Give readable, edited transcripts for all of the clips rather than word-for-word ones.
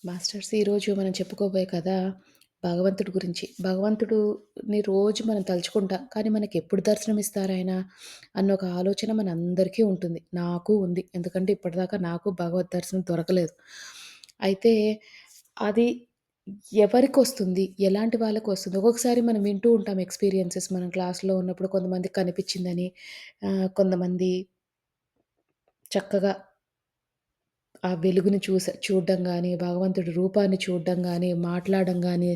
Masters ఈరోజు మనం చెప్పుకోబోయే కథ భగవంతుడి గురించి. భగవంతుడుని రోజు మనం తలుచుకుంటాం. కానీ మనకెప్పుడు దర్శనమిస్తారాయన అన్న ఒక ఆలోచన మనందరికీ ఉంటుంది. నాకు ఉంది. ఎందుకంటే ఇప్పటిదాకా నాకు భగవద్ దర్శనం దొరకలేదు. అయితే అది ఎవరికొస్తుంది? ఎలాంటి వాళ్ళకొస్తుంది? ఒక్కొక్కసారి మనం వింటూ ఉంటాం ఎక్స్‌పీరియన్సెస్ మనం క్లాస్‌లో ఉన్నప్పుడు కొంతమందికి కనిపించిందని. కొంతమంది చక్కగా ఆ వెలుగుని చూడడం గానీ, భగవంతుడి రూపాన్ని చూడడం గానీ, మాట్లాడడం గానీ,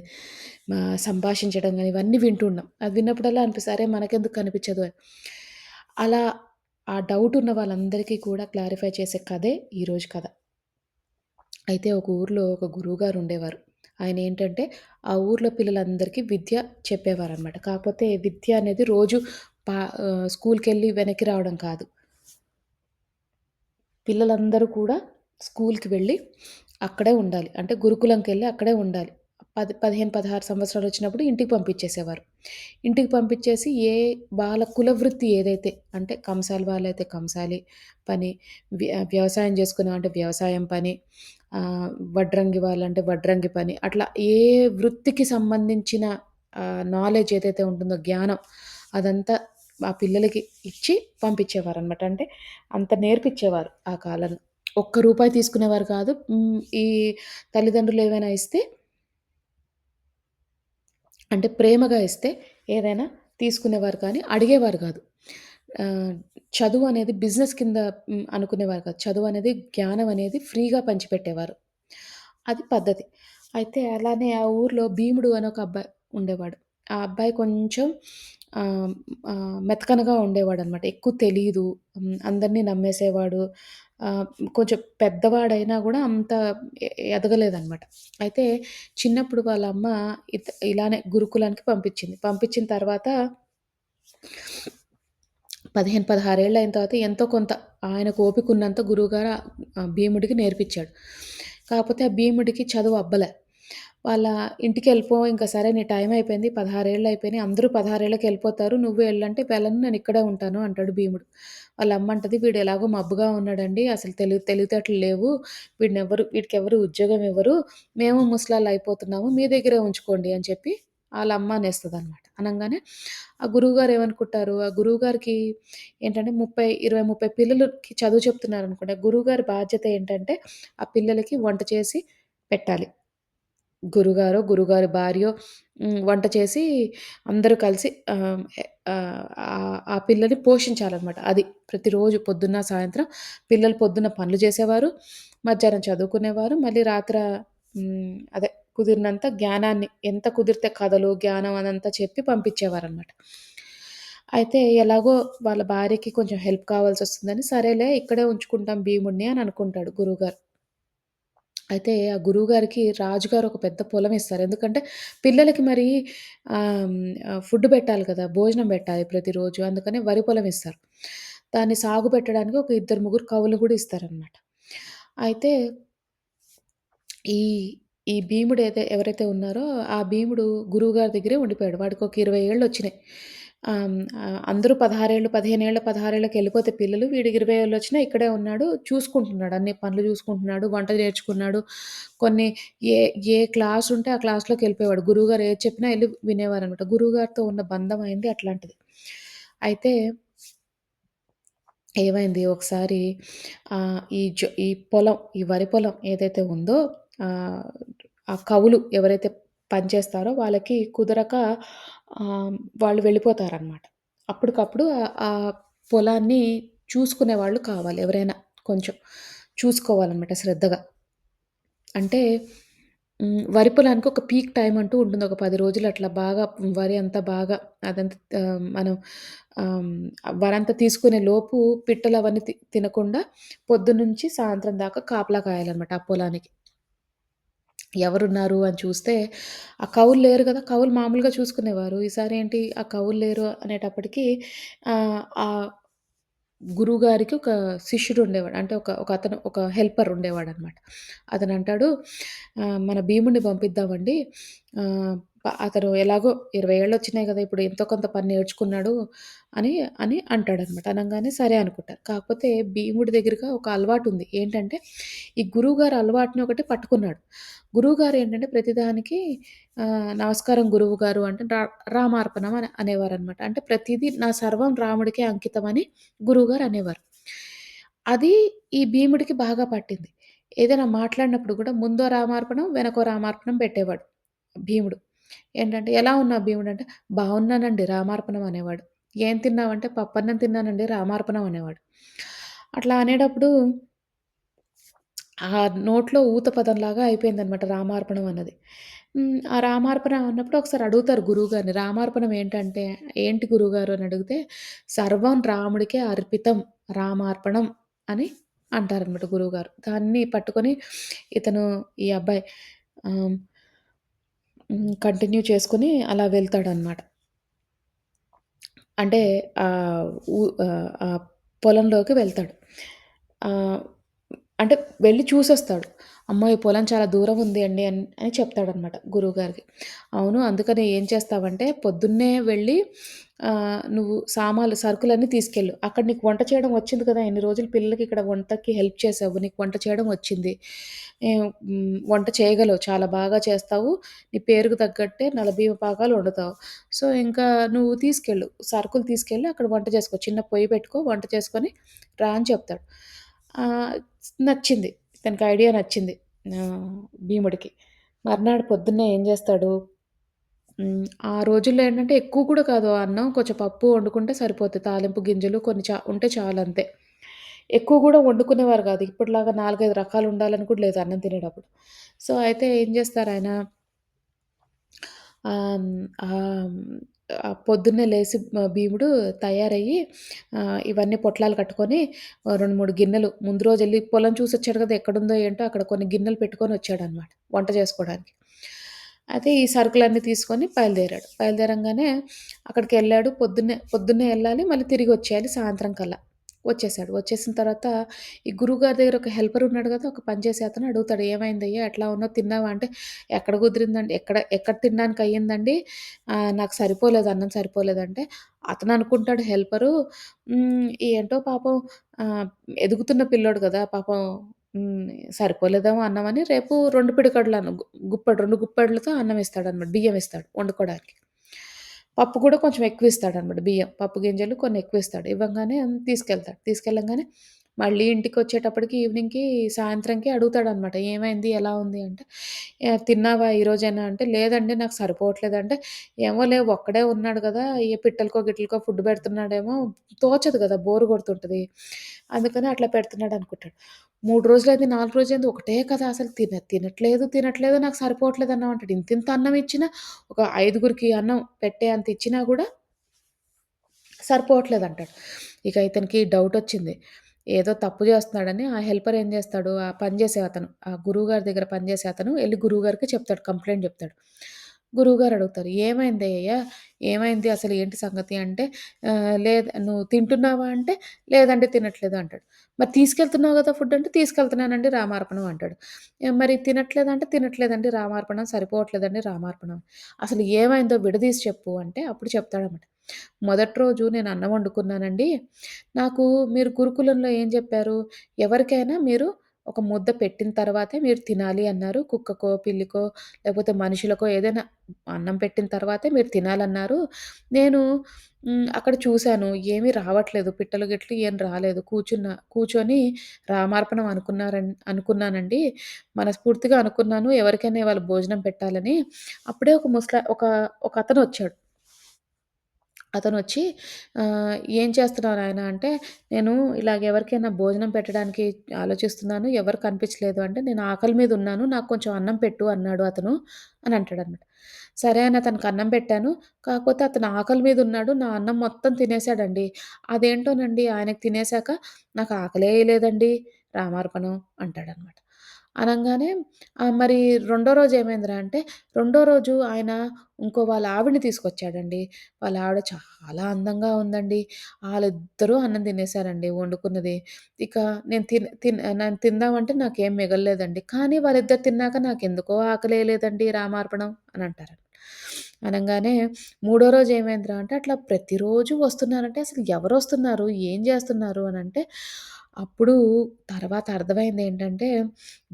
సంభాషించడం గానీ, ఇవన్నీ వింటున్నాం. అది విన్నప్పుడల్లా అనిపిస్తది, అరే! మనకెందుకు కనిపిచ్చదు అని. అలా ఆ డౌట్ ఉన్న వాళ్ళందరికీ కూడా క్లారిఫై చేసే కథే ఈరోజు కథ. అయితే ఒక ఊర్లో ఒక గురువుగారు ఉండేవారు. ఆయనేంటంటే, ఆ ఊర్లో పిల్లలందరికీ విద్య చెప్పేవారనమాట. కాకపోతే విద్య అనేది రోజు స్కూల్‌కెళ్ళి వెనక్కి రావడం కాదు. పిల్లలందరూ కూడా స్కూల్‌కి వెళ్ళి అక్కడే ఉండాలి. అంటే గురుకులంకెళ్ళి అక్కడే ఉండాలి. 15, 16 సంవత్సరాలొచ్చినప్పుడు ఇంటికి పంపించేసేవారు. ఇంటికి పంపించేసి వాళ్ళ కులవృత్తి ఏదైతే అంటే కంసాలి వాళ్ళైతే కంసాలి పని, వ్యవసాయం చేసుకునే వ్యవసాయం పని, వడ్రంగి వాళ్ళంటే వడ్రంగి పని, అట్లా ఏ వృత్తికి సంబంధించిన నాలెడ్జ్ ఏదైతే ఉంటుందో జ్ఞానం అదంతా ఆ పిల్లలకి ఇచ్చి పంపించేవారనమాట. అంటే అంత నేర్పిచ్చేవారు ఆ కాలంలో. ఒక్క రూపాయి తీసుకునేవారు కాదు. ఈ తల్లిదండ్రులు ఏవైనా ఇస్తే అంటే ప్రేమగా ఇస్తే ఏదైనా తీసుకునేవారు కానీ అడిగేవారు గాదు. ఆహ్, చదువు అనేది బిజినెస్ కింద అనుకునేవారు కాదు. చదువు అనేది, జ్ఞానం అనేది ఫ్రీగా పంచిపెట్టేవారు. అది పద్ధతి. అయితే అలానే ఆ ఊర్లో భీముడు అని ఒక అబ్బాయి ఉండేవాడు. ఆ అబ్బాయి కొంచెం ఆహ్, మెతకనగా ఉండేవాడనమాట. ఎక్కువ తెలీదు. అందరిని నమ్మేసేవాడు. ఆహ్, కొంచెం పెద్దవాడైనా గూడా అంత ఎదగలేదనమాట. అయితే చిన్నప్పుడు వాళ్ళ అమ్మ ఇలానే గురుకులానికి పంపించింది. పంపించిన తర్వాత 15, 16 ఏళ్లయిన తర్వాత ఎంతో కొంత ఆయనకు ఓపికున్నంత గురువుగారు భీముడికి నేర్పిచ్చాడు. కాకపోతే ఆ భీముడికి చదువు అబ్బలే. వాళ్ళ ఇంటికెళ్ళిపో ఇంక సరే నీ టైం అయిపోయింది. 16 ఏళ్లయిపోయినాయి. అందరూ 16 ఏళ్ళకెళ్ళిపోతారు. నువ్వు ఎళ్ళంటే వెళ్ళను నేనిక్కడే ఉంటాను అంటాడు భీముడు. వాళ్ళ అమ్మంటది వీడు ఎలాగో మబ్బుగా ఉన్నాడండి. అసలు తెలివితేటలు లేవు. వీడికెవరు ఉద్యోగం ఇవ్వరు. మేము ముసలాళ్ళయిపోతున్నాము. మీ దగ్గరే ఉంచుకోండి అని చెప్పి ఆళ్ళమ్మ అనేస్తదనమాట. అనంగానే ఆ గురువుగారు ఏమనుకుంటారు, ఆ గురువుగారికి ఏంటంటే 30 పిల్లలకి చదువు చెప్తున్నారనుకోండి. ఆ గురువుగారి బాధ్యత ఏంటంటే, ఆ పిల్లలకి వంట చేసి పెట్టాలి. గురుగారో, గురుగారి భార్యో వంట చేసి అందరూ కలిసి ఆ పిల్లని పోషించాలనమాట. అది ప్రతిరోజు పొద్దున్న, సాయంత్రం పిల్లలు పొద్దున్న పనులు చేసేవారు, మధ్యాహ్నం చదువుకునేవారు, మళ్ళీ అదే కుదిరినంత జ్ఞానాన్ని ఎంత కుదిరితే కథలు, జ్ఞానం అదంతా చెప్పి పంపించేవారనమాట. అయితే ఎలాగో వాళ్ళ భార్యకి కొంచెం హెల్ప్ కావాల్సొస్తుందని, సరేలే ఇక్కడే ఉంచుకుంటాం భీముడిని అని అనుకుంటాడు గురువుగారు. అయితే ఆ గురువుగారికి రాజుగారు ఒక పెద్ద పొలం ఇస్తారు. ఎందుకంటే పిల్లలకి మరి ఫుడ్ పెట్టాలి కదా! భోజనం పెట్టాలి ప్రతిరోజు. అందుకని వరి పొలం ఇస్తారు. దాన్ని సాగు పెట్టడానికి ఒక ఇద్దరు, ముగ్గురు కవులు కూడా ఇస్తారనమాట. అయితే ఈ ఈ భీముడు ఎవరైతే ఉన్నారో ఆ భీముడు గురువుగారి దగ్గరే ఉండిపోయాడు. వాడికొక 20 ఏళ్ళొచ్చినాయి. అందరూ 16 ఏళ్ళు, 15 ఏళ్ళ, 16 ఏళ్ళకెళ్ళిపోతే పిల్లలు వీడికి 20 ఏళ్ళొచ్చినా ఇక్కడే ఉన్నాడు. చూసుకుంటున్నాడు. అన్ని పనులు చూసుకుంటున్నాడు. వంట నేర్చుకున్నాడు. కొన్ని ఏ ఏ క్లాస్ ఉంటే ఆ క్లాస్‌లోకెళ్ళిపోయేవాడు. గురువుగారు ఏది చెప్పినా ఎళ్లి వినేవారనమాట. గురువుగారితో ఉన్న బంధం అయింది అట్లాంటిది. అయితే ఏమైంది ఒకసారి ఈ పొలం, ఈ వరి పొలం ఏదైతే ఉందో ఆహ్, ఆ కవులు ఎవరైతే పనిచేస్తారో వాళ్ళకి కుదరక ఆహ్, వాళ్ళు వెళ్ళిపోతారనమాట. అప్పటికప్పుడు ఆ పొలాన్ని చూసుకునేవాళ్ళు కావాలి ఎవరైనా కొంచెం చూసుకోవాలనమాట శ్రద్ధగా. అంటే వరి పొలానికి ఒక పీక్ టైమ్ అంటూ ఉంటుంది. ఒక 10 రోజులు అట్లా బాగా వరి అంతా బాగా అదంతా మనం ఆహ్, వరంతా తీసుకునే లోపు పిట్టలు అవన్నీ తినకుండా పొద్దున్నుంచి సాయంత్రం దాకా కాపలా కాయాలన్నమాట ఆ పొలానికి. ఎవరున్నారు అని చూస్తే ఆ కవులు లేరు గదా! కవులు మామూలుగా చూసుకునేవారు. ఈసారి ఏంటి ఆ కవులు లేరు అనేటప్పటికి ఆ గురువుగారికి ఒక శిష్యుడు ఉండేవాడు. అంటే ఒక ఒక అతను ఒక హెల్పర్ ఉండేవాడనమాట. అతనంటాడు, మన భీముడిని పంపిద్దామండి. ఆహ్, అతను ఎలాగో 20 ఏళ్ళొచ్చినాయి గదా! ఇప్పుడు ఎంతో కొంత పని నేర్చుకున్నాడు అని, అని అంటాడనమాట. అనంగానే సరే అనుకుంటారు. కాకపోతే భీముడి దగ్గరగా ఒక అలవాటుంది. ఏంటంటే, ఈ గురువుగారి అలవాటుని ఒకటి పట్టుకున్నాడు. గురువుగారు ఏంటంటే ప్రతిదానికి నమస్కారం గురువుగారు అంటే రామార్పణం అని అనేవారనమాట. అంటే ప్రతీదీ నా సర్వం రాముడికే అంకితం అని గురువుగారు అనేవారు. అది ఈ భీముడికి బాగా పట్టింది. ఏదైనా మాట్లాడినప్పుడు గూడా ముందో రామార్పణం, వెనకో రామార్పణం పెట్టేవాడు భీముడు. ఏంటంటే, "ఎలా ఉన్నావు భీముడు" అంటే, "బావున్నానండి రామార్పణం" అనేవాడు. "ఏం తిన్నావంటే" "పప్పన్నం తిన్నానండి రామార్పణం" అనేవాడు. అట్లా అనేటప్పుడు ఆ నోట్లో ఊత పదంలాగా అయిపోయిందనమాట రామార్పణం అన్నది. ఆ రామార్పణం అన్నప్పుడు ఒకసారి అడుగుతారు గురువుగారిని. రామార్పణం ఏంటంటే, "ఏంటి గురువుగారు" అని అడిగితే, "సర్వం రాముడికే అర్పితం రామార్పణం" అని అంటారనమాట గురువుగారు. దాన్ని పట్టుకొని ఇతను ఈ అబ్బాయి ఆహ్, కంటిన్యూ చేసుకొని అలా వెళ్తాడనమాట. అంటే ఆహ్, ఆ పొలంలోకి వెళ్తాడు. ఆహ్, అంటే వెళ్లి చూసొస్తాడు. అమ్మో! ఈ పొలం చాలా దూరం ఉంది అండి అని చెప్తాడనమాట గురువుగారికి. అవును. అందుకనే ఏం చేస్తావంటే పొద్దున్నే వెళ్ళి నువ్వు సరుకులన్నీ తీసుకెళ్ళు. అక్కడ నీకు వంట చేయడం వచ్చింది కదా! ఇన్ని రోజులు పిల్లలకి ఇక్కడ వంటకి హెల్ప్ చేసావు. నీకు వంట చేయడం వచ్చింది. వంట చేయగలవు. చాలా బాగా చేస్తావు. నీ పేరుకు తగ్గట్టే నలబీమ పాకాలు వండుతావు. సో, ఇంకా నువ్వు తీసుకెళ్ళు. సరుకులు తీసుకెళ్ళి అక్కడ వంట చేసుకో. చిన్న పొయ్యి పెట్టుకో, వంట చేసుకొని రా అని చెప్తాడు. ఆహ్, నచ్చింది. ఇతనికి ఐడియా నచ్చింది. భీముడికి. మర్నాడు పొద్దున్నే ఏం చేస్తాడు, ఆ రోజుల్లో ఏంటంటే ఎక్కువ కూడా కాదు. అన్నం కొంచెం పప్పు వండుకుంటే సరిపోద్ది. తాలింపు గింజలు కొన్ని ఉంటే చాలంతే. ఎక్కువ గూడా వండుకునేవారు గాదు. ఇప్పటిలాగా 4, 5 రకాలు ఉండాలని కూడా లేదు అన్నం తినేటప్పుడు. సో, అయితే ఏం చేస్తారాయన ఆహ్, ఆహ్, పొద్దున్నే లేసి భీముడు తయారయ్యి ఇవన్నీ పొట్లాలు కట్టుకొని 2, 3 గిన్నెలు ముందు రోజెళ్లి పొలం చూసొచ్చాడు కదా! ఎక్కడుందో ఏంటో అక్కడ కొన్ని గిన్నెలు పెట్టుకొనొచ్చాడనమాట వంట చేసుకోడానికి. అయితే ఈ సరుకులన్నీ తీసుకొని బయలుదేరాడు. బయలుదేరంగానే అక్కడికెళ్ళాడు. పొద్దున్నే పొద్దున్నే ఎళ్ళాలి. మళ్ళీ తిరిగొచ్చేయాలి సాయంత్రం కల్లా. వచ్చేసాడు. వచ్చేసిన తర్వాత ఈ గురువుగారి దగ్గర ఒక హెల్పర్ ఉన్నాడు గదా! ఒక పని చేసే అతను అడుగుతాడు. "ఏమైందయ్యా? ఎట్లా ఉన్నావు? తిన్నావా?" అంటే, "ఎక్కడ కుదిరిందండి? ఎక్కడ తినడానికి అయ్యిందండి? నాకు సరిపోలేదు. అన్నం సరిపోలేదంటే" అతను అనుకుంటాడు హెల్పరు ఏంటో పాపం ఆహ్, ఎదుగుతున్న పిల్లోడు గదా! పాపం హ్మ్. సరిపోలేదేమో అన్నం అని రేపు 2 పిడికడులు అన్నం గుప్పెడు 2 గుప్పెడులతో అన్నం ఇస్తాడన్నమాట. బియ్యం ఇస్తాడు వండుకోడానికి. పప్పు కూడా కొంచెం ఎక్కువిస్తాడన్నమాట బియ్యం. పప్పు గింజలు కొన్ని ఎక్కువిస్తాడు. ఇవ్వంగానే తీసుకెళ్తాడు. తీసుకెళ్ళంగానే మళ్ళీ ఇంటికొచ్చేటప్పటికి ఈవినింగ్‌కి, సాయంత్రంకి అడుగుతాడన్నమాట. "ఏమైంది? ఎలా ఉంది?" అంటే, తిన్నావా ఈరోజైనా?" అంటే, "లేదండి నాకు సరిపోవట్లేదంటే" "ఏమోలే ఒక్కడే ఉన్నాడు గదా! ఏ పిట్టలకో, గిట్టలకో ఫుడ్ పెడుతున్నాడేమో తోచదు గదా! బోర్ కొడుతుంటది. అందుకని అట్లా పెడుతున్నాడనుకుంటాడు. 3 రోజులైంది, 4 రోజులైంది ఒకటే కథ అసలు తినట్లేదు నాకు సరిపోవట్లేదు అన్నం అంటాడు. ఇంతింత అన్నం ఇచ్చినా ఒక ఐదుగురికి అన్నం పెట్టే అంత ఇచ్చినా గూడా సరిపోవట్లేదంటాడు. ఇక ఇతనికి డౌటొచ్చింది. ఏదో తప్పు జేస్తున్నాడని ఆ హెల్పర్ ఏం జేస్తాడు, ఆ పని జేసే అతను, ఆ గురువుగారి దగ్గర పనిజేసే అతను ఎళ్లి గురువుగారికి చెప్తాడు. కంప్లెయింట్ జెప్తాడు. గురువుగారు అడుగుతారు. "ఏమైందయ్యా? ఏమైంది? అసలు ఏంటి సంగతి?" అంటే లేదు "నువ్వు తింటున్నావా?" అంటే "లేదండి తినట్లేదు" అంటాడు. "మరి తీసుకెళ్తున్నావు గదా ఫుడ్" అంటే "తీసుకెళ్తున్నానండి రామార్పణం" అంటాడు. మరి తినట్లేదంటే "తినట్లేదండి రామార్పణం, సరిపోవట్లేదండి రామార్పణం." "అసలు ఏమైందో విడదీసి చెప్పు" అంటే అప్పుడు చెప్తాడన్నమాట. మొదటి రోజు నేను అన్నం వండుకున్నానండి. నాకు మీరు గురుకులంలో ఏం జెప్పారు? ఎవరికైనా మీరు ఒక ముద్ద పెట్టిన తర్వాతే మీరు తినాలి అన్నారు. కుక్కకో, పిల్లికో లేకపోతే మనుషులకో ఏదైనా అన్నం పెట్టిన తర్వాతే మీరు తినాలన్నారు. నేను అక్కడ చూసాను. ఏమీ రావట్లేదు. పిట్టలు గిట్ల ఏం రాలేదు. కూర్చొని రామార్పణం అనుకున్నానండి. మనస్ఫూర్తిగా అనుకున్నాను. ఎవరికైనా ఇవాళ భోజనం పెట్టాలని. అప్పుడే ఒకతనొచ్చాడు. అతనొచ్చి "ఏం చేస్తున్నావు నాయనా" అంటే, "నేను ఇలాగ ఎవరికైనా భోజనం పెట్టడానికి ఆలోచిస్తున్నాను. ఎవరు కనిపించలేదు" అంటే, "నేను ఆకలి మీద ఉన్నాను. నాకు కొంచెం అన్నం పెట్టు" అన్నాడు అతను అని అంటాడనమాట. సరే అని అతనికి అన్నం పెట్టాను. కాకపోతే అతను ఆకలి మీద ఉన్నాడు. నా అన్నం మొత్తం తినేసాడండి. అదేంటోనండి ఆయనకి తినేసాక నాకు ఆకలే ఎయలేదండి రామార్పణం అంటాడనమాట. అనంగానే మరి రెండో రోజు ఏమైందిరా అంటే, రెండో రోజు ఆయన ఇంకో వాళ్ళ ఆవిడని తీసుకొచ్చాడండి. వాళ్ళ ఆవిడ చాలా అందంగా ఉందండి. ఆళ్ళిద్దరూ అన్నం తినేసారండి వండుకున్నది. ఇక నేను తిందామంటే నాకేం మిగలలేదండి. కానీ వాళ్ళిద్దరు తిన్నాక నాకెందుకో ఆకలేయలేదండి రామార్పణం అని అంటారు. అనంగానే మూడో రోజు ఏమైందిరా అంటే, అట్లా ప్రతిరోజు వస్తున్నారంటే అసలు ఎవరొస్తున్నారు? ఏం జేస్తున్నారు? అనంటే, అప్పుడు తర్వాత అర్థమైందేంటంటే,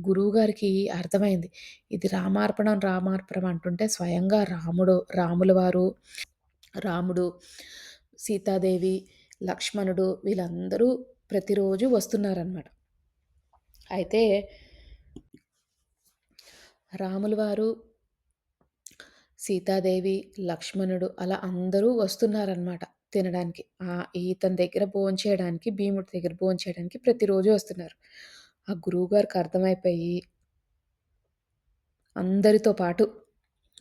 గురువుగారికి అర్థమైంది. ఇది రామార్పణం, రామార్పణం అంటుంటే స్వయంగా రాముల వారు, రాముడు, సీతాదేవి, లక్ష్మణుడు వీళ్ళందరూ ప్రతిరోజు వస్తున్నారనమాట. అయితే రాముల వారు, సీతాదేవి, లక్ష్మణుడు అలా అందరూ వస్తున్నారనమాట తినడానికి. ఇతని దగ్గర భోంచేయడానికి, భీముడి దగ్గర భోంచేయడానికి ప్రతిరోజు వస్తున్నారు. ఆ గురువుగారికి అర్థమైపోయి అందరితో పాటు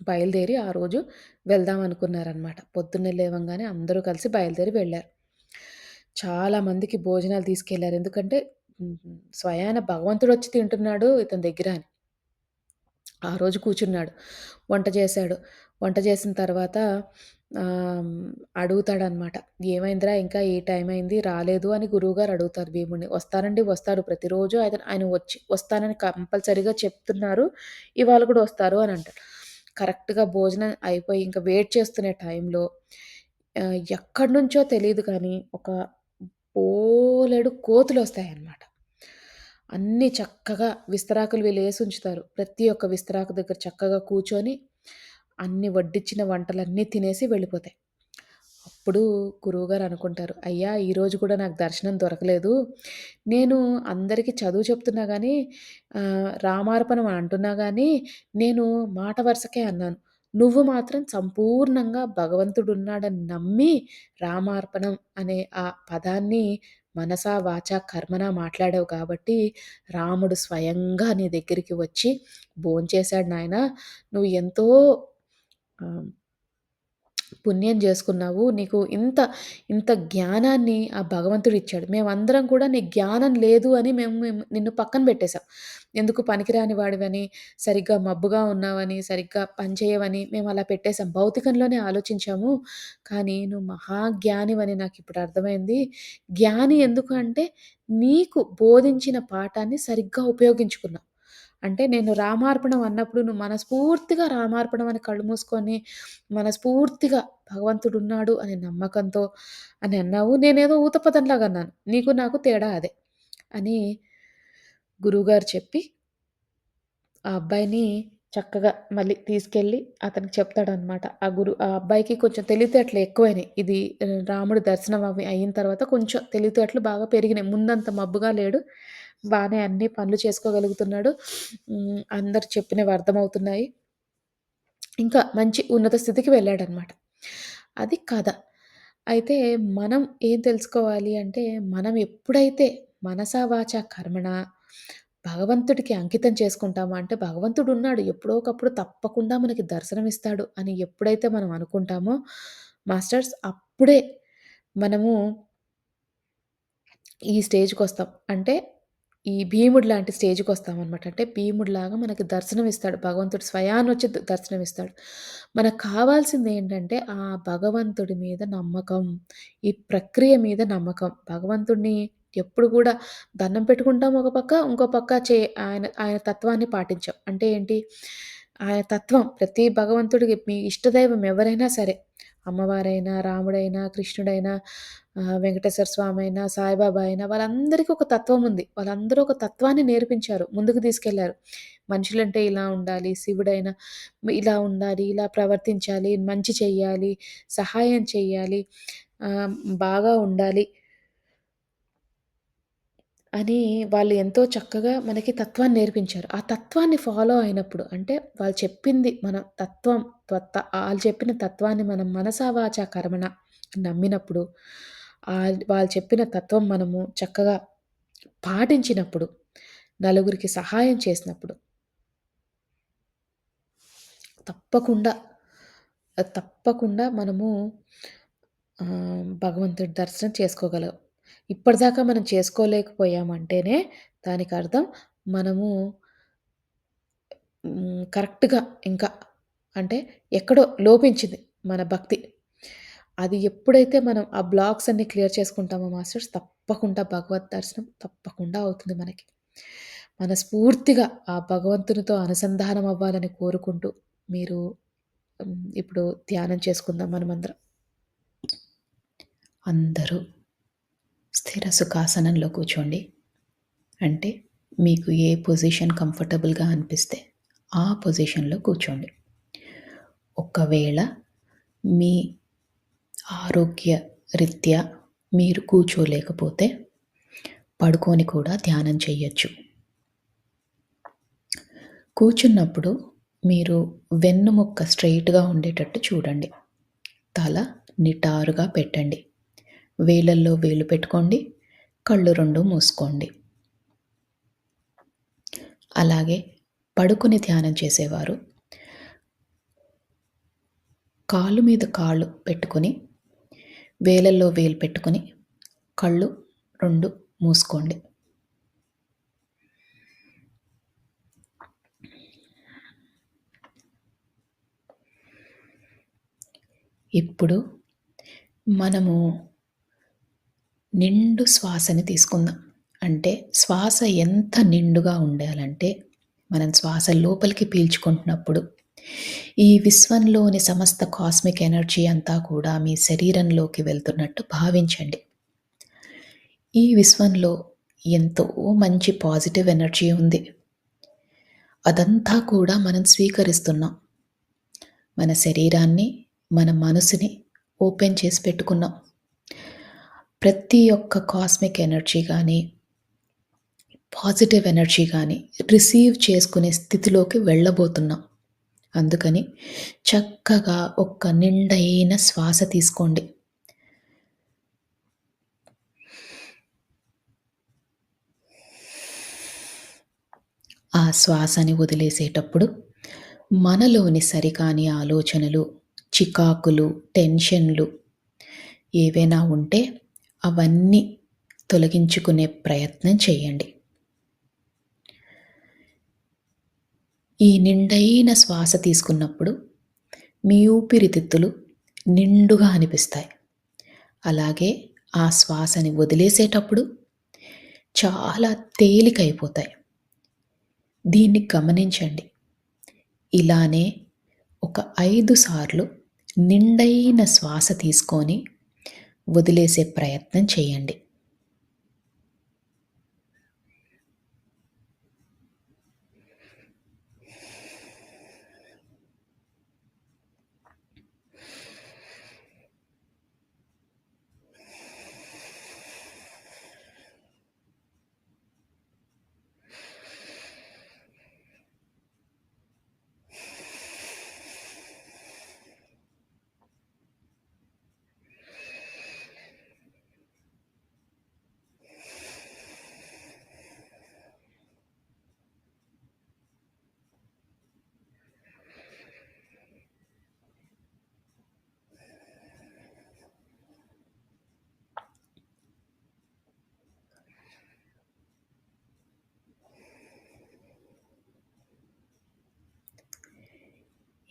బయలుదేరి ఆ రోజు వెళ్దాం అనుకున్నారనమాట. పొద్దున్నే లేవంగానే అందరూ కలిసి బయలుదేరి వెళ్లారు. చాలా మందికి భోజనాలు తీసుకెళ్లారు. ఎందుకంటే స్వయాన భగవంతుడొచ్చి తింటున్నాడు ఇతని దగ్గర అని. ఆ రోజు కూర్చున్నాడు. వంట చేశాడు. వంట చేసిన తర్వాత ఆహ్, అడుగుతాడనమాట. "ఏమైందిరా ఇంకా ఈ టైం అయింది రాలేదు" అని గురువుగారు అడుగుతారు భీముడిని. "వస్తారండి వస్తారు. ప్రతిరోజు ఆయన వస్తానని కంపల్సరీగా చెప్తున్నారు. ఇవాళ కూడా వస్తారు" అని అంటాడు. కరెక్ట్‌గా భోజనం అయిపోయి ఇంకా వెయిట్ చేస్తున్న టైంలో ఎక్కడి నుంచో తెలీదు కానీ ఒక బోలెడు కోతులొస్తాయన్నమాట. అన్నీ చక్కగా విస్తరాకులు వీళ్ళేసుంచుతారు. ప్రతి ఒక్క విస్తరాకు దగ్గర చక్కగా కూర్చొని, అన్ని వడ్డించిన వంటలన్నీ తినేసి వెళ్ళిపోతాయి. అప్పుడు గురువుగారు అనుకుంటారు, "అయ్యా! ఈరోజు కూడా నాకు దర్శనం దొరకలేదు. నేను అందరికి చదువు చెప్తున్నా గానీ, రామార్పణం అని అంటున్నా గానీ, నేను మాట వరుసకే అన్నాను. నువ్వు మాత్రం సంపూర్ణంగా భగవంతుడున్నాడని నమ్మి, రామార్పణం అనే ఆ పదాన్ని మనసా, వాచా, కర్మనా మాట్లాడావు కాబట్టి, రాముడు స్వయంగా నీ దగ్గరికి వచ్చి భోంచేశాడు నాయనా. నువ్వు ఎంతో ఆహ్, పుణ్యం జేసుకున్నావు. నీకు ఇంత జ్ఞానాన్ని ఆ భగవంతుడిచ్చాడు. మేమందరం కూడా నీకు జ్ఞానం లేదు అని మేము నిన్ను పక్కన బెట్టేసాం. ఎందుకు పనికిరాని వాడివని, సరిగ్గా మబ్బుగా ఉన్నావని, సరిగ్గా పని చేయవని మేమలా పెట్టేసాం. భౌతికంలోనే ఆలోచించాము. కానీ నువ్వు మహాజ్ఞానివని నాకిప్పుడు అర్థమైంది. జ్ఞాని ఎందుకు అంటే, నీకు బోధించిన పాఠాన్ని సరిగ్గా ఉపయోగించుకున్నావు. అంటే నేను రామార్పణం అన్నప్పుడు నువ్వు మనస్ఫూర్తిగా రామార్పణం అని కళ్ళు మూసుకొని, మనస్ఫూర్తిగా భగవంతుడున్నాడు అనే నమ్మకంతో అని అన్నావు. నేనేదో ఊత పదంలాగా అన్నాను. నీకు నాకు తేడా అదే. అని గురువుగారు చెప్పి, ఆ అబ్బాయిని చక్కగా మళ్ళీ తీసుకెళ్ళి అతనికి చెప్తాడనమాట. ఆ అబ్బాయికి కొంచెం తెలివితేటలు ఎక్కువైనాయి. ఇది రాముడి దర్శనం అవి అయిన తర్వాత కొంచెం తెలివితేటలు బాగా పెరిగినాయి. ముందంత మబ్బుగా లేడు. బానే అన్ని పనులు చేసుకోగలుగుతున్నాడు. అందరు చెప్పినవి అర్థమవుతున్నాయి. ఇంకా మంచి ఉన్నత స్థితికి వెళ్ళాడనమాట. అది కథ. అయితే మనం ఏం తెలుసుకోవాలి అంటే, మనం ఎప్పుడైతే మనసా వాచా కర్మణ భగవంతుడికి అంకితం చేసుకుంటామో అంటే భగవంతుడున్నాడు. ఎప్పుడో ఒకప్పుడు తప్పకుండా మనకి దర్శనమిస్తాడు అని ఎప్పుడైతే మనం అనుకుంటామో మాస్టర్స్ అప్పుడే మనము ఈ స్టేజ్‌కొస్తాం. అంటే ఈ భీముడు లాంటి స్టేజ్‌కొస్తామనమాట. అంటే భీముడిలాగా మనకి దర్శనమిస్తాడు. భగవంతుడు స్వయానొచ్చి దర్శనమిస్తాడు. మనకు కావాల్సిందేంటంటే ఆ భగవంతుడి మీద నమ్మకం. ఈ ప్రక్రియ మీద నమ్మకం. భగవంతుడిని ఎప్పుడు గూడా దండం పెట్టుకుంటాం ఒక పక్క. ఇంకో పక్క ఆయన ఆయన తత్వాన్ని పాటించాం. అంటే ఏంటి? ఆయన తత్వం ప్రతి భగవంతుడికి మీ ఇష్టదైవం ఎవరైనా సరే అమ్మవారైనా, రాముడైనా, కృష్ణుడైనా, వెంకటేశ్వర స్వామైనా, సాయిబాబా అయినా వాళ్ళందరికీ ఒక తత్వం ఉంది. వాళ్ళందరూ ఒక తత్వాన్ని నేర్పించారు. ముందుకు తీసుకెళ్లారు. మనుషులంటే ఇలా ఉండాలి, శివుడైనా ఇలా ఉండాలి, ఇలా ప్రవర్తించాలి, మంచి చెయ్యాలి, సహాయం చెయ్యాలి, ఆహ్, బాగా ఉండాలి అని వాళ్ళు ఎంతో చక్కగా మనకి తత్వాన్ని నేర్పించారు. ఆ తత్వాన్ని ఫాలో అయినప్పుడు అంటే వాళ్ళు చెప్పింది మన తత్వం ఆళ్ళు చెప్పిన తత్వాన్ని మనం మనసా వాచా కర్మణ నమ్మినప్పుడు వాళ్ళు చెప్పిన తత్వం మనము చక్కగా పాటించినప్పుడు, నలుగురికి సహాయం చేసినప్పుడు తప్పకుండా తప్పకుండా మనము భగవంతుడి దర్శనం చేసుకోగలం. ఇప్పటిదాకా మనం చేసుకోలేకపోయామంటేనే దానికర్థం మనము కరెక్ట్‌గా ఇంకా అంటే ఎక్కడో లోపించింది మన భక్తి. అది ఎప్పుడైతే మనం ఆ బ్లాక్స్ అన్నీ క్లియర్ చేసుకుంటామో మాస్టర్స్ తప్పకుండా భగవద్ దర్శనం తప్పకుండా అవుతుంది మనకి. మనస్ఫూర్తిగా ఆ భగవంతునితో అనుసంధానం అవ్వాలని కోరుకుంటూ మీరు ఇప్పుడు ధ్యానం చేసుకుందాం మనమందరం. అందరూ స్థిర సుఖాసనంలో కూర్చోండి. అంటే మీకు ఏ పొజిషన్ కంఫర్టబుల్‌గా అనిపిస్తే ఆ పొజిషన్‌లో కూర్చోండి. ఒకవేళ మీ ఆరోగ్య రీత్యా మీరు కూర్చోలేకపోతే పడుకొని కూడా ధ్యానం చేయొచ్చు. కూర్చున్నప్పుడు మీరు వెన్నుముక్క స్ట్రెయిట్‌గా ఉండేటట్టు చూడండి. తల నిటారుగా పెట్టండి. వేలల్లో వేలు పెట్టుకోండి. కళ్ళు 2 మూసుకోండి. అలాగే పడుకొని ధ్యానం చేసేవారు కాలు మీద కాళ్ళు పెట్టుకొని, వేలల్లో వేలు పెట్టుకొని, కళ్ళు 2 మూసుకోండి. ఇప్పుడు మనము నిండు శ్వాసని తీసుకుందాం. అంటే శ్వాస ఎంత నిండుగా ఉండాలంటే, మనం శ్వాస లోపలికి పీల్చుకుంటున్నప్పుడు, ఈ విశ్వంలోని సమస్త కాస్మిక్ ఎనర్జీ అంతా కూడా మీ శరీరంలోకి వెళ్తున్నట్టు భావించండి. ఈ విశ్వంలో ఎంతో మంచి పాజిటివ్ ఎనర్జీ ఉంది. అదంతా కూడా మనం స్వీకరిస్తున్నాం. మన శరీరాన్ని, మన మనసుని ఓపెన్ చేసి పెట్టుకున్నాం. ప్రతి ఒక్క కాస్మిక్ ఎనర్జీ గానీ, పాజిటివ్ ఎనర్జీ గానీ రిసీవ్ చేసుకునే స్థితిలోకి వెళ్ళబోతున్నాం. అందుకని చక్కగా ఒక్క నిండైన శ్వాస తీసుకోండి. ఆ శ్వాసని వదిలేసేటప్పుడు మనలోని సరికాని ఆలోచనలు, చికాకులు, టెన్షన్లు ఏవైనా ఉంటే అవన్నీ తొలగించుకునే ప్రయత్నం చేయండి. ఈ నిండైన శ్వాస తీసుకున్నప్పుడు మీ ఊపిరితిత్తులు నిండుగా అనిపిస్తాయి. అలాగే ఆ శ్వాసని వదిలేసేటప్పుడు చాలా తేలికైపోతాయి. దీన్ని గమనించండి. ఇలానే ఒక 5 సార్లు నిండైన శ్వాస తీసుకొని వదిలేసే ప్రయత్నం చేయండి.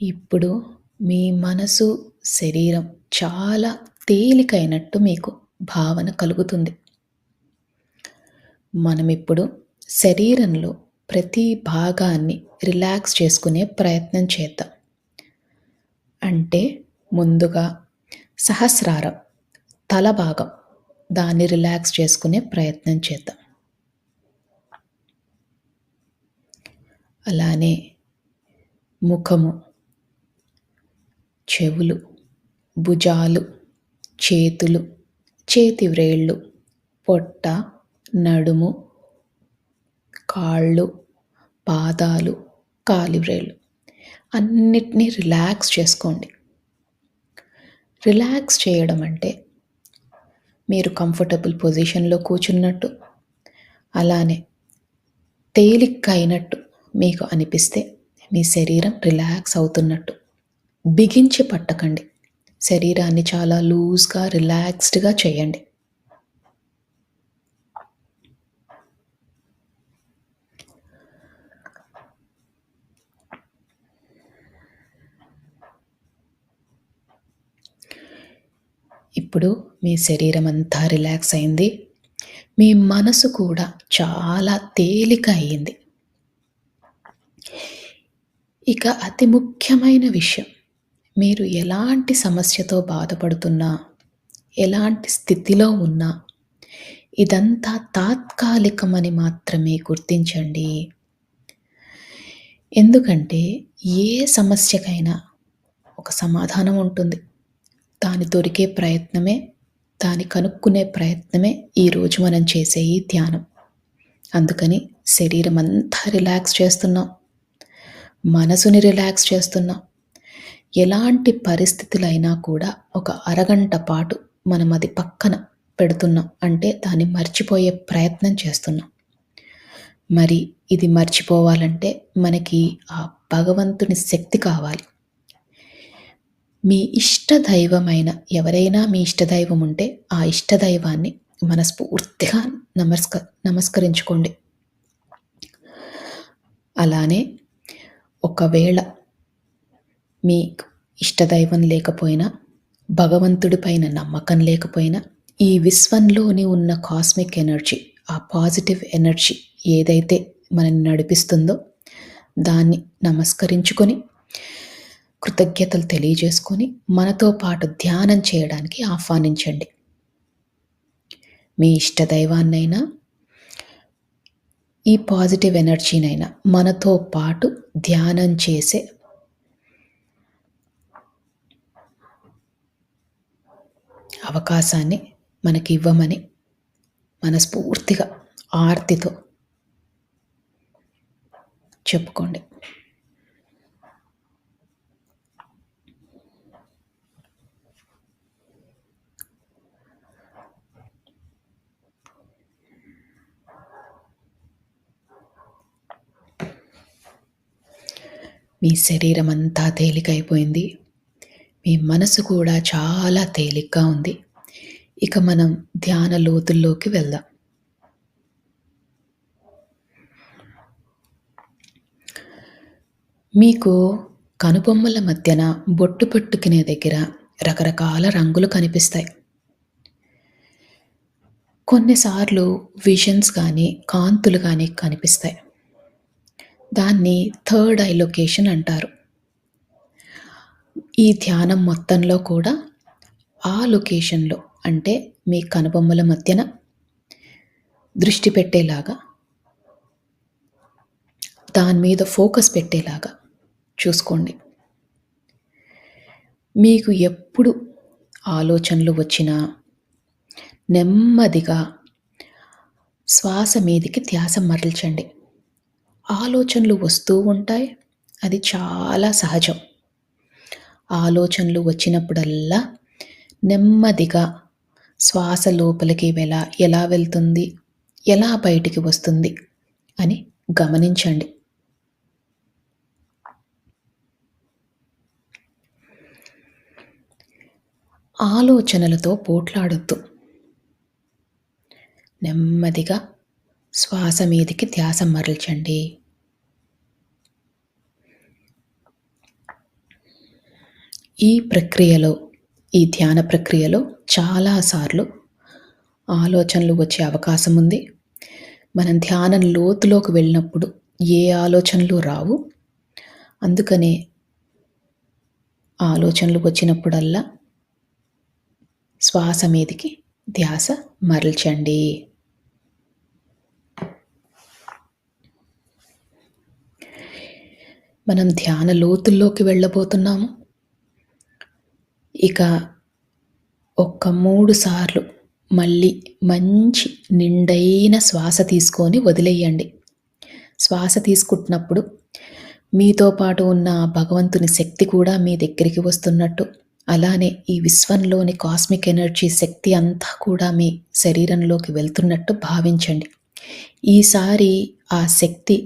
ఇప్పుడు మీ మనసు, శరీరం చాలా తేలికైనట్టు మీకు భావన కలుగుతుంది. మనమిప్పుడు శరీరంలో ప్రతి భాగాన్ని రిలాక్స్ చేసుకునే ప్రయత్నం చేద్దాం. అంటే ముందుగా సహస్రారం తల భాగం దాన్ని రిలాక్స్ చేసుకునే ప్రయత్నం చేద్దాం. అలానే ముఖము, చెవులు, భుజాలు, చేతులు, చేతి వ్రేళ్ళు, పొట్ట, నడుము, కాళ్ళు, పాదాలు, కాలి వ్రేళ్ళు అన్నిటినీ రిలాక్స్ చేసుకోండి. రిలాక్స్ చేయడం అంటే మీరు కంఫర్టబుల్ పొజిషన్‌లో కూర్చున్నట్టు, అలానే తేలిగ్గా అయినట్టు మీకు అనిపిస్తే మీ శరీరం రిలాక్స్ అవుతున్నట్టు. బిగించి పట్టకండి. శరీరాన్ని చాలా లూజ్‌గా, రిలాక్స్డ్‌గా చేయండి. ఇప్పుడు మీ శరీరం అంతా రిలాక్స్ అయింది. మీ మనసు కూడా చాలా తేలిక అయింది. ఇక అతి ముఖ్యమైన విషయం, మీరు ఎలాంటి సమస్యతో బాధపడుతున్నా, ఎలాంటి స్థితిలో ఉన్నా, ఇదంతా తాత్కాలికమని మాత్రమే గుర్తించండి. ఎందుకంటే ఏ సమస్యకైనా ఒక సమాధానం ఉంటుంది. దాని దొరికే ప్రయత్నమే, దాన్ని కనుక్కునే ప్రయత్నమే ఈరోజు మనం చేసే ఈ ధ్యానం. అందుకని శరీరం అంతా రిలాక్స్ చేస్తున్నాం, మనసుని రిలాక్స్ చేస్తున్నాం. ఎలాంటి పరిస్థితులైనా కూడా ఒక అరగంట పాటు మనం అది పక్కన పెడుతున్నాం, అంటే దాన్ని మర్చిపోయే ప్రయత్నం చేస్తున్నాం. మరి ఇది మర్చిపోవాలంటే మనకి ఆ భగవంతుని శక్తి కావాలి. మీ ఇష్టదైవమైన, ఎవరైనా మీ ఇష్టదైవం ఉంటే ఆ ఇష్టదైవాన్ని మనస్ఫూర్తిగా నమస్కరించుకోండి. అలానే ఒకవేళ మీ ఇష్టదైవం లేకపోయినా, భగవంతుడి పైన నమ్మకం లేకపోయినా, ఈ విశ్వంలోని ఉన్న కాస్మిక్ ఎనర్జీ, ఆ పాజిటివ్ ఎనర్జీ ఏదైతే మనల్ని నడిపిస్తుందో దాన్ని నమస్కరించుకొని, కృతజ్ఞతలు తెలియజేసుకొని మనతో పాటు ధ్యానం చేయడానికి ఆహ్వానించండి. మీ ఇష్టదైవాన్నైనా, ఈ పాజిటివ్ ఎనర్జీనైనా మనతో పాటు ధ్యానం చేసే అవకాశాన్ని మనకి ఇవ్వమని మనస్ఫూర్తిగా ఆర్తితో చెప్పుకోండి. మీ శరీరం అంతా తేలికైపోయింది. మీ మనసు కూడా చాలా తేలిగ్గా ఉంది. ఇక మనం ధ్యాన లోతుల్లోకి వెళ్దాం. మీకు కనుబొమ్మల మధ్యన బొట్టు పెట్టుకునే దగ్గర రకరకాల రంగులు కనిపిస్తాయి. కొన్నిసార్లు విజన్స్ కానీ, కాంతులు కానీ కనిపిస్తాయి. దాన్ని థర్డ్ ఐ లొకేషన్ అంటారు. ఈ ధ్యానం మొత్తంలో కూడా ఆ లొకేషన్లో, అంటే మీ కనుబొమ్మల మధ్యన దృష్టి పెట్టేలాగా, దాని మీద ఫోకస్ పెట్టేలాగా చూసుకోండి. మీకు ఎప్పుడు ఆలోచనలు వచ్చినా నెమ్మదిగా శ్వాస మీదికి ధ్యాస మరల్చండి. ఆలోచనలు వస్తూ ఉంటాయి, అది చాలా సహజం. ఆలోచనలు వచ్చినప్పుడల్లా నెమ్మదిగా శ్వాస లోపలికి ఎలా వెళ్తుంది, ఎలా బయటికి వస్తుంది అని గమనించండి. ఆలోచనలతో పోట్లాడొద్దు. నెమ్మదిగా శ్వాస మీదికి ధ్యాస మరల్చండి. ఈ ప్రక్రియలో, ఈ ధ్యాన ప్రక్రియలో చాలాసార్లు ఆలోచనలు వచ్చే అవకాశం ఉంది. మనం ధ్యానం లోతులోకి వెళ్ళినప్పుడు ఏ ఆలోచనలు రావు. అందుకనే ఆలోచనలు వచ్చినప్పుడల్లా శ్వాస మీదికి ధ్యాస మరల్చండి. మనం ధ్యాన లోతుల్లోకి వెళ్ళబోతున్నాము. ఇక 3 సార్లు మళ్ళీ మంచి నిండైన శ్వాస తీసుకొని వదిలేయండి. శ్వాస తీసుకుంటున్నప్పుడు మీతో పాటు ఉన్న భగవంతుని శక్తి కూడా మీ దగ్గరికి వస్తున్నట్టు, అలానే ఈ విశ్వంలోని కాస్మిక్ ఎనర్జీ శక్తి అంతా కూడా మీ శరీరంలోకి వెళ్తున్నట్టు భావించండి. ఈసారి ఆ శక్తి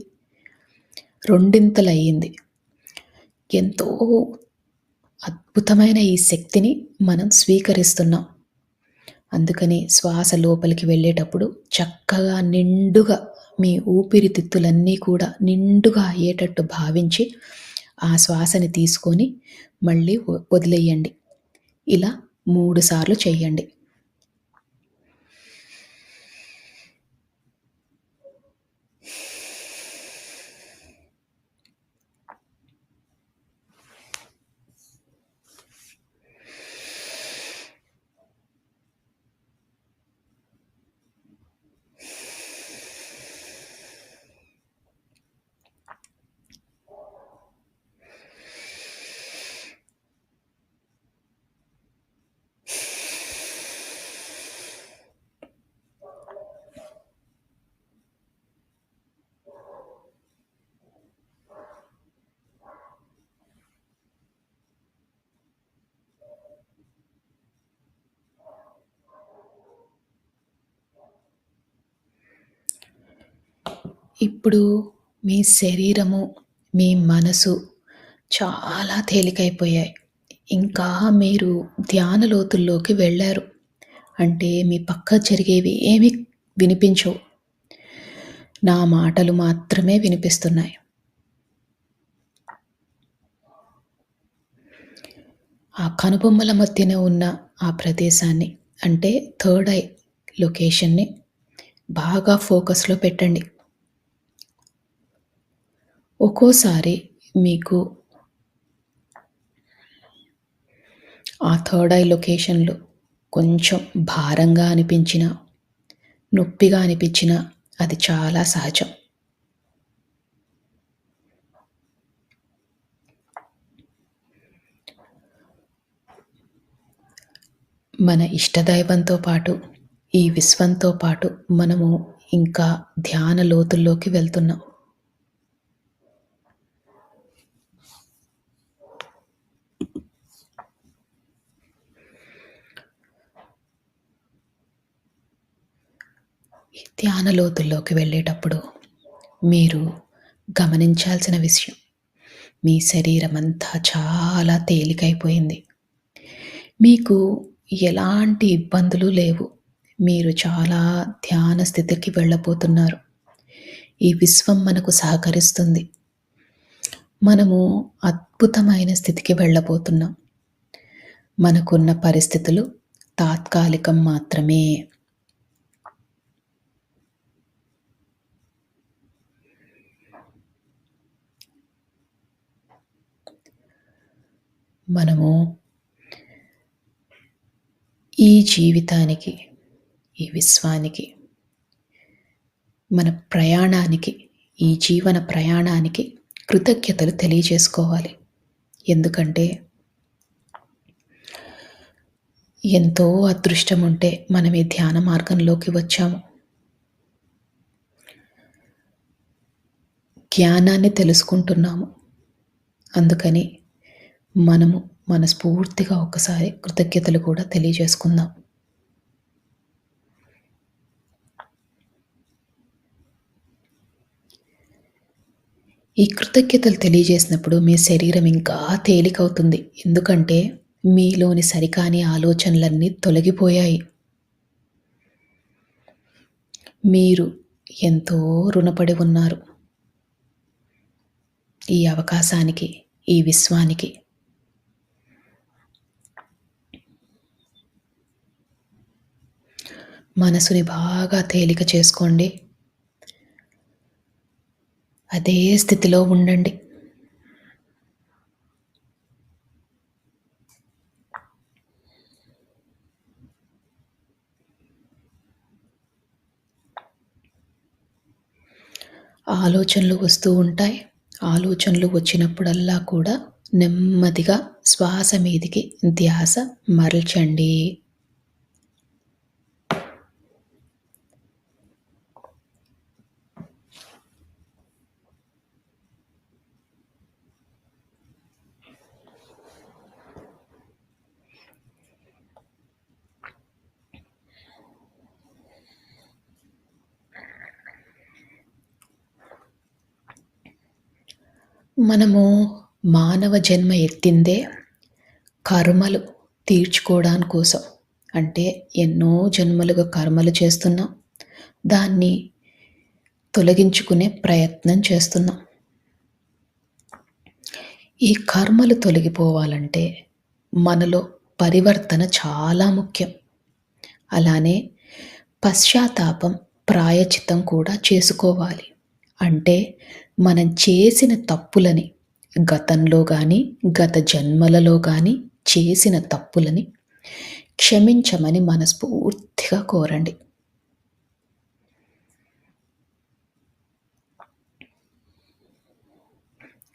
రెండింతలయ్యింది. ఎంతో అద్భుతమైన ఈ శక్తిని మనం స్వీకరిస్తున్నాం. అందుకని శ్వాస లోపలికి వెళ్ళేటప్పుడు చక్కగా నిండుగా మీ ఊపిరితిత్తులన్నీ కూడా నిండుగా అయ్యేటట్టు భావించి ఆ శ్వాసని తీసుకొని మళ్ళీ వదిలేయండి. ఇలా 3 సార్లు చెయ్యండి. ఇప్పుడు మీ శరీరము, మీ మనసు చాలా తేలికైపోయాయి. ఇంకా మీరు ధ్యాన లోతుల్లోకి వెళ్లారు. అంటే మీ పక్క జరిగేవి ఏమి వినిపించవు. నా మాటలు మాత్రమే వినిపిస్తున్నాయి. ఆ కనుబొమ్మల మధ్యన ఉన్న ఆ ప్రదేశాన్ని అంటే థర్డ్ ఐ లొకేషన్‌ని బాగా ఫోకస్‌లో పెట్టండి. ఒక్కోసారి మీకు ఆ థర్డ్ ఐ లొకేషన్‌లో కొంచెం భారంగా అనిపించినా, నొప్పిగా అనిపించినా అది చాలా సహజం. మన ఇష్టదైవంతో పాటు, ఈ విశ్వంతో పాటు మనము ఇంకా ధ్యాన లోతుల్లోకి వెళ్తున్నాం. ఈ ధ్యాన లోతుల్లోకి వెళ్ళేటప్పుడు మీరు గమనించాల్సిన విషయం, మీ శరీరమంతా చాలా తేలికైపోయింది. మీకు ఎలాంటి ఇబ్బందులు లేవు. మీరు చాలా ధ్యాన స్థితికి వెళ్ళబోతున్నారు. ఈ విశ్వం మనకు సహకరిస్తుంది. మనము అద్భుతమైన స్థితికి వెళ్ళబోతున్నాం. మనకున్న పరిస్థితులు తాత్కాలికం మాత్రమే. మనము ఈ జీవితానికి, ఈ విశ్వానికి, మన ప్రయాణానికి, ఈ జీవన ప్రయాణానికి కృతజ్ఞతలు తెలియజేసుకోవాలి. ఎందుకంటే ఎంతో అదృష్టం ఉంటే మనం ఈ ధ్యాన మార్గంలోకి వచ్చాము. జ్ఞానాన్ని తెలుసుకుంటున్నాము. అందుకని మనము మనస్ఫూర్తిగా ఒకసారి కృతజ్ఞతలు కూడా తెలియజేసుకుందాం. ఈ కృతజ్ఞతలు తెలియజేసినప్పుడు మీ శరీరం ఇంకా తేలికవుతుంది. ఎందుకంటే మీలోని సరికాని ఆలోచనలన్నీ తొలగిపోయాయి. మీరు ఎంతో రుణపడి ఉన్నారు ఈ అవకాశానికి, ఈ విశ్వానికి. మనసుని బాగా తేలిక చేసుకోండి. అదే స్థితిలో ఉండండి. ఆలోచనలు వస్తూ ఉంటాయి. ఆలోచనలు వచ్చినప్పుడల్లా కూడా నెమ్మదిగా శ్వాస మీదికి ధ్యాస మరల్చండి. మనము మానవ జన్మ ఎత్తిందే కర్మలు తీర్చుకోవడాని కోసం. అంటే ఎన్నో జన్మలుగా కర్మలు చేస్తున్నాం. దాన్ని తొలగించుకునే ప్రయత్నం చేస్తున్నాం. ఈ కర్మలు తొలగిపోవాలంటే మనలో పరివర్తన చాలా ముఖ్యం. అలానే పశ్చాత్తాపం, ప్రాయచిత్తం కూడా చేసుకోవాలి. అంటే మనం చేసిన తప్పులని గతంలో గాని, గత జన్మలలో గాని చేసిన తప్పులని క్షమించమని మనస్ఫూర్తిగా కోరండి.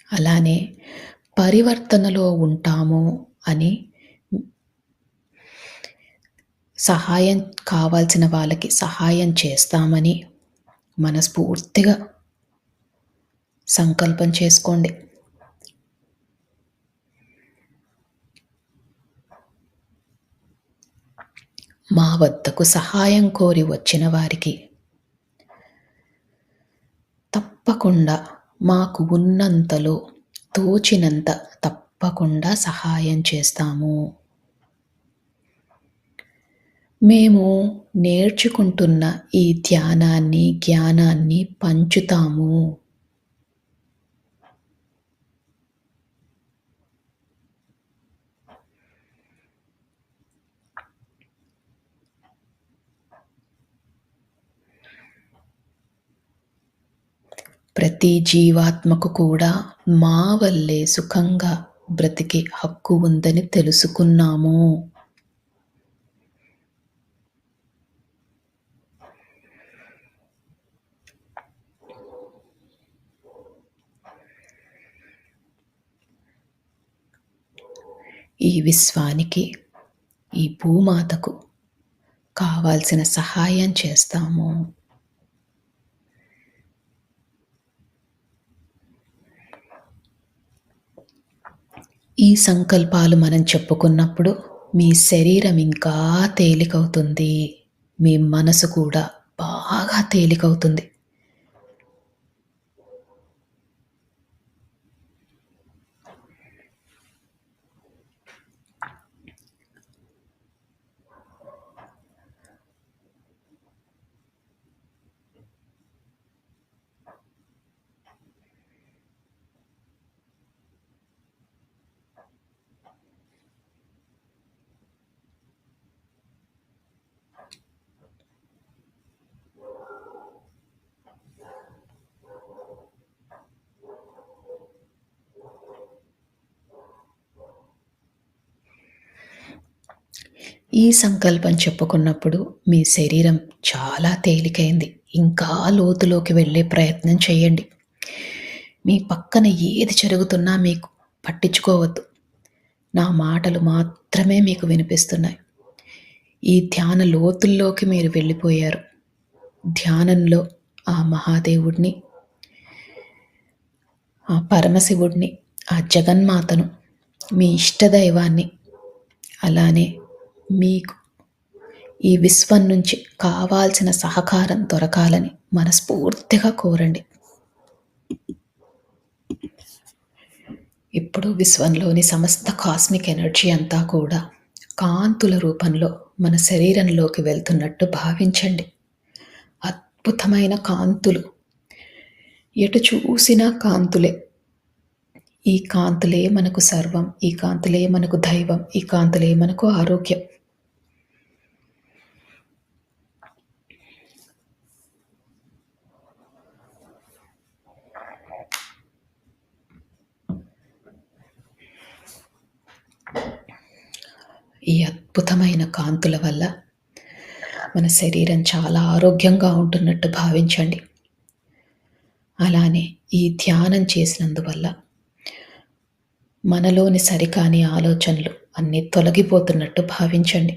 అలానే పరివర్తనలో ఉంటాము అని సహాయం కావాల్సిన వాళ్ళకి సహాయం చేస్తామని మనస్ఫూర్తిగా సంకల్పం చేసుకోండి. మా వద్దకు సహాయం కోరి వచ్చిన వారికి తప్పకుండా మాకు ఉన్నంతలో తోచినంత తప్పకుండా సహాయం చేస్తాము. మేము నేర్చుకుంటున్న ఈ ధ్యానాన్ని, జ్ఞానాన్ని పంచుతాము. ప్రతి జీవాత్మకు కూడా మా వల్లే సుఖంగా బ్రతికే హక్కు ఉందని తెలుసుకున్నాము. ఈ విశ్వానికి, ఈ భూమాతకు కావాల్సిన సహాయం చేస్తాము. ఈ సంకల్పాలు మనం చెప్పుకున్నప్పుడు మీ శరీరం ఇంకా తేలికవుతుంది. మీ మనసు కూడా బాగా తేలికవుతుంది. ఈ సంకల్పం చెప్పుకున్నప్పుడు మీ శరీరం చాలా తేలికైంది. ఇంకా లోతులోకి వెళ్ళే ప్రయత్నం చేయండి. మీ పక్కన ఏది జరుగుతున్నా మీకు పట్టించుకోవద్దు. నా మాటలు మాత్రమే మీకు వినిపిస్తున్నాయి. ఈ ధ్యాన లోతుల్లోకి మీరు వెళ్ళిపోయారు. ధ్యానంలో ఆ మహాదేవుడిని, ఆ పరమశివుడిని, ఆ జగన్మాతను, మీ ఇష్టదైవాన్ని, అలానే మీకు ఈ విశ్వం నుంచి కావాల్సిన సహకారం దొరకాలని మనస్ఫూర్తిగా కోరండి. ఇప్పుడు విశ్వంలోని సమస్త కాస్మిక్ ఎనర్జీ అంతా కూడా కాంతుల రూపంలో మన శరీరంలోకి వెళ్తున్నట్టు భావించండి. అద్భుతమైన కాంతులు, ఎటు చూసినా కాంతులే. ఈ కాంతులే మనకు సర్వం, ఈ కాంతులే మనకు దైవం, ఈ కాంతులే మనకు ఆరోగ్యం. ఈ అద్భుతమైన కాంతుల వల్ల మన శరీరం చాలా ఆరోగ్యంగా ఉంటున్నట్టు భావించండి. అలానే ఈ ధ్యానం చేసినందువల్ల మనలోని సరికాని ఆలోచనలు అన్నీ తొలగిపోతున్నట్టు భావించండి.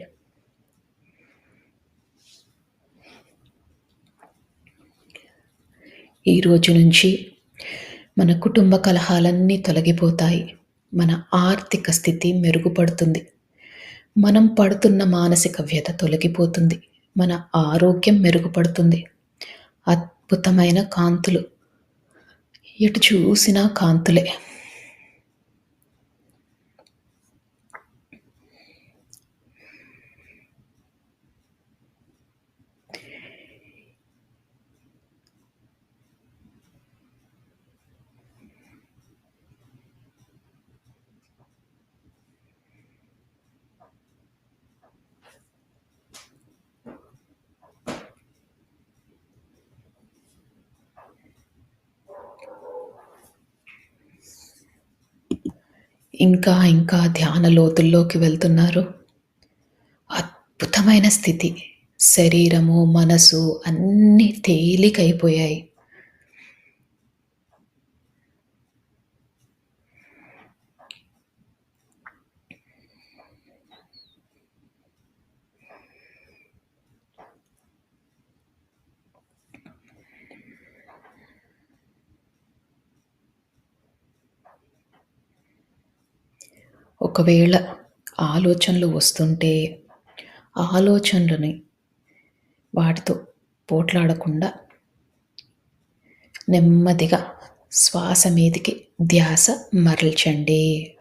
ఈ రోజు నుంచి మన కుటుంబ కలహాలన్నీ తొలగిపోతాయి. మన ఆర్థిక స్థితి మెరుగుపడుతుంది. మనం పడుతున్న మానసిక వ్యధ తొలగిపోతుంది. మన ఆరోగ్యం మెరుగుపడుతుంది. అద్భుతమైన కాంతులు, ఎటు చూసినా కాంతులే. ఇంకా ఇంకా ధ్యాన లోతుల్లోకి వెళ్తున్నారు. అద్భుతమైన స్థితి. శరీరము, మనసు అన్నీ తేలికైపోయాయి. ఒకవేళ ఆలోచనలు వస్తుంటే, ఆలోచనలని వాటితో పోట్లాడకుండా నెమ్మదిగా శ్వాస మీదికి ధ్యాస మరల్చండి.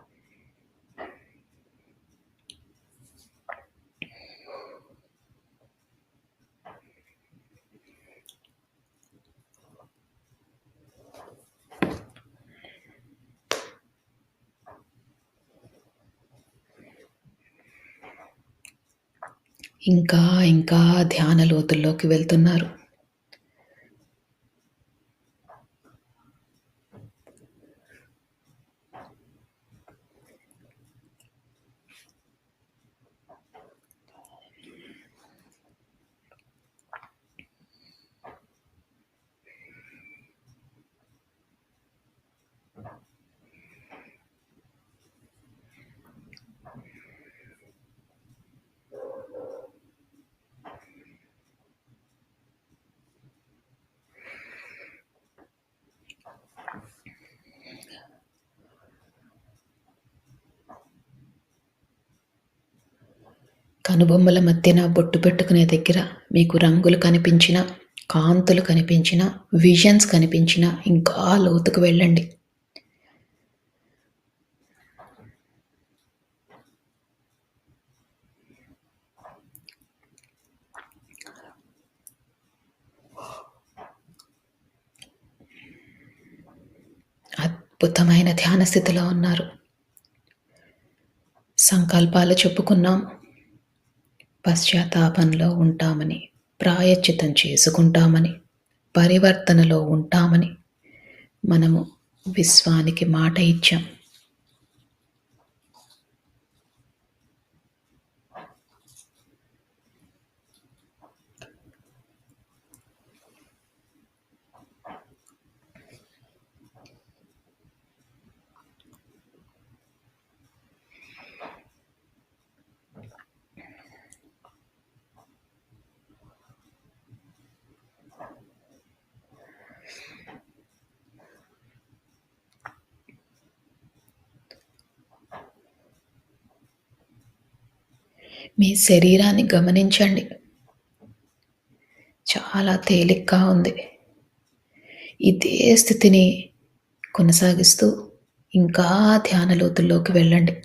ఇంకా ఇంకా ధ్యాన లోతుల్లోకి వెళ్తున్నారు. కనుబొమ్మల మధ్యన బొట్టు పెట్టుకునే దగ్గర మీకు రంగులు కనిపించినా, కాంతులు కనిపించినా, విజన్స్ కనిపించినా ఇంకా లోతుకు వెళ్ళండి. అద్భుతమైన ధ్యాన స్థితిలో ఉన్నారు. సంకల్పాలు చెప్పుకున్నాం. పశ్చాత్తాపంలో ఉంటామని, ప్రాయశ్చిత్తం చేసుకుంటామని, పరివర్తనలో ఉంటామని మనము విశ్వానికి మాట ఇచ్చాం. మీ శరీరాన్ని గమనించండి. చాలా తేలిగ్గా ఉంది. ఇదే స్థితిని కొనసాగిస్తూ ఇంకా ధ్యాన లోతుల్లోకి వెళ్ళండి.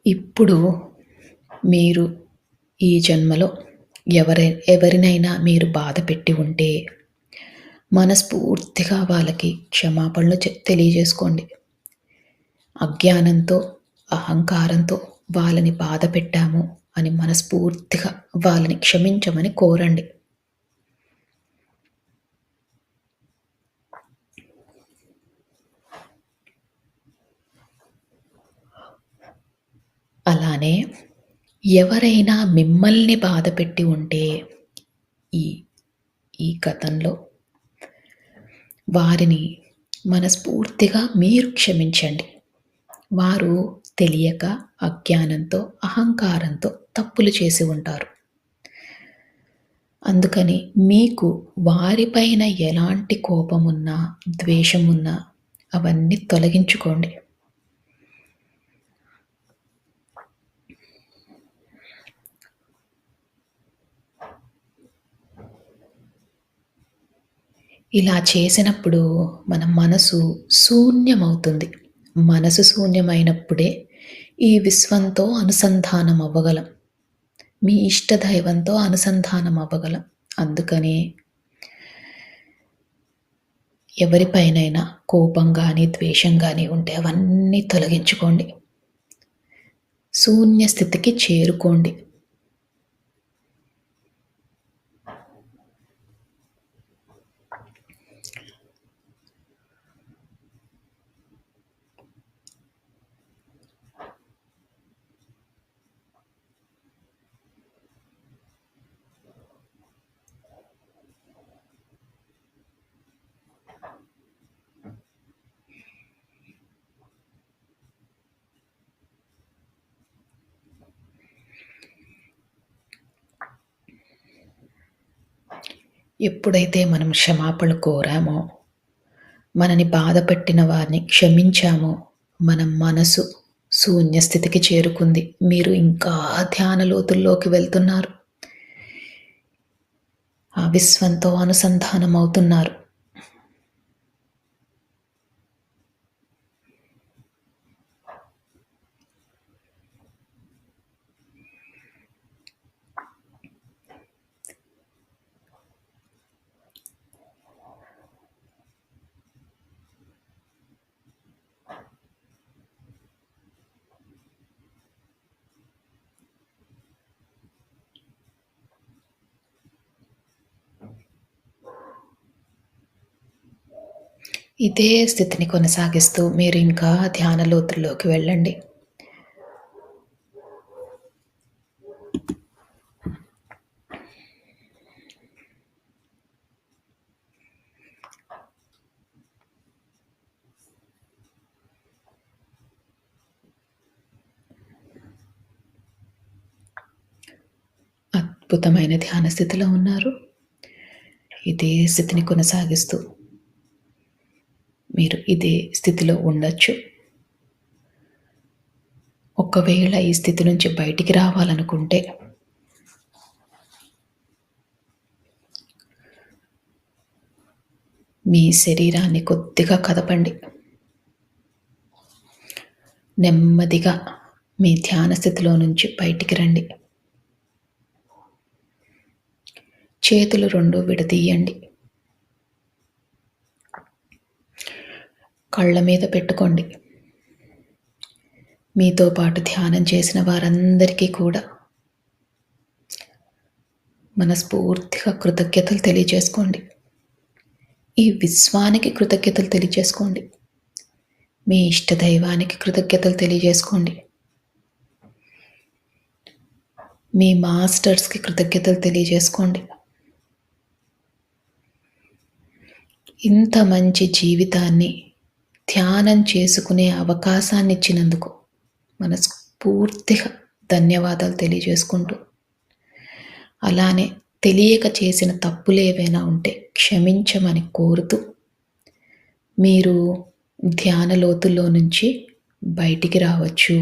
ఇప్పుడు మీరు ఈ జన్మలో ఎవరినైనా మీరు బాధ పెట్టి ఉంటే మనస్ఫూర్తిగా వాళ్ళకి క్షమాపణలు తెలియజేసుకోండి. అజ్ఞానంతో, అహంకారంతో వాళ్ళని బాధ పెట్టాము అని మనస్ఫూర్తిగా వాళ్ళని క్షమించమని కోరండి. అలానే ఎవరైనా మిమ్మల్ని బాధ పెట్టి ఉంటే ఈ ఈ గతంలో వారిని మనస్ఫూర్తిగా మీరు క్షమించండి. వారు తెలియక, అజ్ఞానంతో, అహంకారంతో తప్పులు చేసి ఉంటారు. అందుకని మీకు వారిపైన ఎలాంటి కోపమున్నా, ద్వేషమున్నా అవన్నీ తొలగించుకోండి. ఇలా చేసినప్పుడు మన మనసు శూన్యమవుతుంది. మనసు శూన్యమైనప్పుడే ఈ విశ్వంతో అనుసంధానం అవ్వగలం. మీ ఇష్టదైవంతో అనుసంధానం అవ్వగలం. అందుకని ఎవరిపైనైనా కోపం గానీ, ద్వేషం గానీ ఉంటే అవన్నీ తొలగించుకోండి. శూన్య స్థితికి చేరుకోండి. ఎప్పుడైతే మనం క్షమాపణలు కోరామో, మనని బాధపెట్టిన వారిని క్షమించామో, మన మనసు శూన్య స్థితికి చేరుకుంది. మీరు ఇంకా ధ్యాన లోతుల్లోకి వెళ్తున్నారు. ఆ విశ్వంతో అనుసంధానం అవుతున్నారు. ఇదే స్థితిని కొనసాగిస్తూ మీరు ఇంకా ధ్యాన లోతుల్లోకి వెళ్ళండి. అద్భుతమైన ధ్యాన స్థితిలో ఉన్నారు. ఇదే స్థితిని కొనసాగిస్తూ మీరు ఇదే స్థితిలో ఉండొచ్చు. ఒకవేళ ఈ స్థితి నుంచి బయటికి రావాలనుకుంటే మీ శరీరాన్ని కొద్దిగా కదపండి. నెమ్మదిగా మీ ధ్యాన స్థితిలో నుంచి బయటికి రండి. చేతులు రెండు విడదీయండి. కళ్ళ మీద పెట్టుకోండి. మీతో పాటు ధ్యానం చేసిన వారందరికీ కూడా మనస్ఫూర్తిగా కృతజ్ఞతలు తెలియజేసుకోండి. ఈ విశ్వానికి కృతజ్ఞతలు తెలియజేసుకోండి. మీ ఇష్ట దైవానికి కృతజ్ఞతలు తెలియజేసుకోండి. మీ మాస్టర్స్కి కృతజ్ఞతలు తెలియజేసుకోండి. ఇంత మంచి జీవితాన్ని ధ్యానం చేసుకునే అవకాశాన్ని ఇచ్చినందుకు మనస్ఫూర్తిగా ధన్యవాదాలు తెలియజేసుకుంటూ, అలానే తెలియక చేసిన తప్పులు ఏవైనా ఉంటే క్షమించమని కోరుతూ మీరు ధ్యాన లోతుల్లో నుంచి బయటికి రావచ్చు.